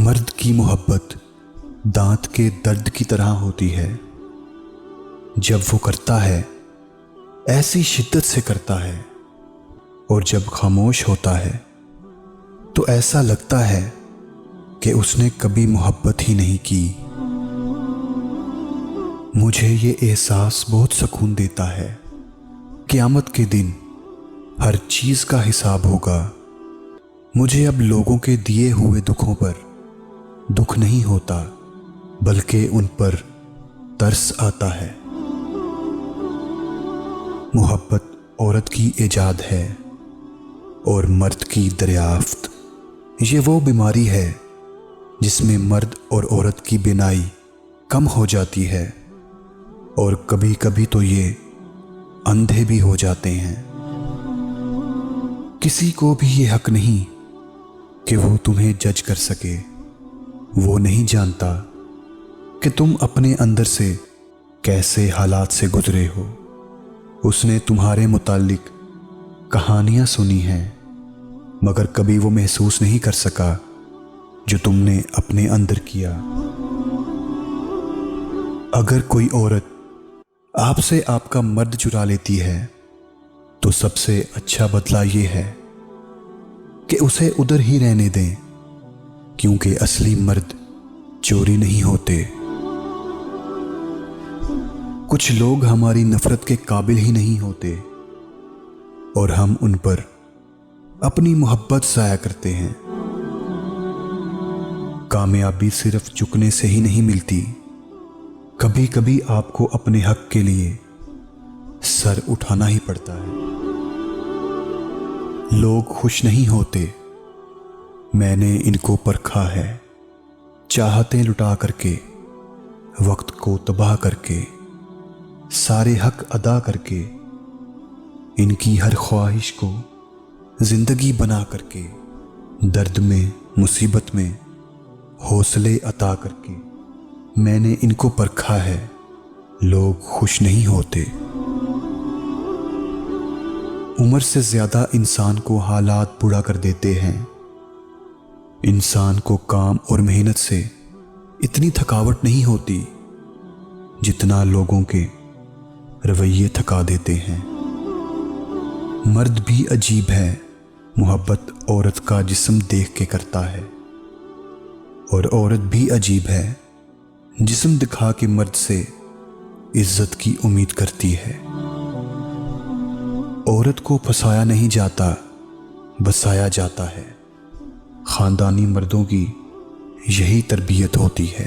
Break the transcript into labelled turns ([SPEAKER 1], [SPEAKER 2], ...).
[SPEAKER 1] मर्द की मोहब्बत दांत के दर्द की तरह होती है। जब वो करता है ऐसी शिद्दत से करता है, और जब खामोश होता है तो ऐसा लगता है कि उसने कभी मोहब्बत ही नहीं की। मुझे ये एहसास बहुत सुकून देता है। क़यामत के दिन हर चीज़ का हिसाब होगा। मुझे अब लोगों के दिए हुए दुखों पर दुख नहीं होता, बल्कि उन पर तरस आता है। मोहब्बत औरत की ईजाद है और मर्द की दरियाफ्त। ये वो बीमारी है जिसमें मर्द और औरत की बिनाई कम हो जाती है, और कभी कभी तो ये अंधे भी हो जाते हैं। किसी को भी ये हक नहीं कि वो तुम्हें जज कर सके। वो नहीं जानता कि तुम अपने अंदर से कैसे हालात से गुजरे हो। उसने तुम्हारे मुतालिक कहानियां सुनी हैं, मगर कभी वो महसूस नहीं कर सका जो तुमने अपने अंदर किया। अगर कोई औरत आपसे आपका मर्द चुरा लेती है तो सबसे अच्छा बदला ये है कि उसे उधर ही रहने दें, क्योंकि असली मर्द चोरी नहीं होते। कुछ लोग हमारी नफरत के काबिल ही नहीं होते और हम उन पर अपनी मोहब्बत ज़ाया करते हैं। कामयाबी सिर्फ झुकने से ही नहीं मिलती, कभी कभी आपको अपने हक के लिए सर उठाना ही पड़ता है। लोग खुश नहीं होते, मैंने इनको परखा है। चाहते लुटा करके, वक्त को तबाह करके, सारे हक अदा करके, इनकी हर ख्वाहिश को जिंदगी बना करके, दर्द में मुसीबत में हौसले अता करके, मैंने इनको परखा है। लोग खुश नहीं होते। उम्र से ज्यादा इंसान को हालात बुरा कर देते हैं। इंसान को काम और मेहनत से इतनी थकावट नहीं होती जितना लोगों के रवैये थका देते हैं। मर्द भी अजीब है, मोहब्बत औरत का जिस्म देख के करता है, और औरत भी अजीब है, जिस्म दिखा के मर्द से इज्जत की उम्मीद करती है। औरत को फंसाया नहीं जाता, बसाया जाता है। खानदानी मर्दों की यही तरबियत होती है।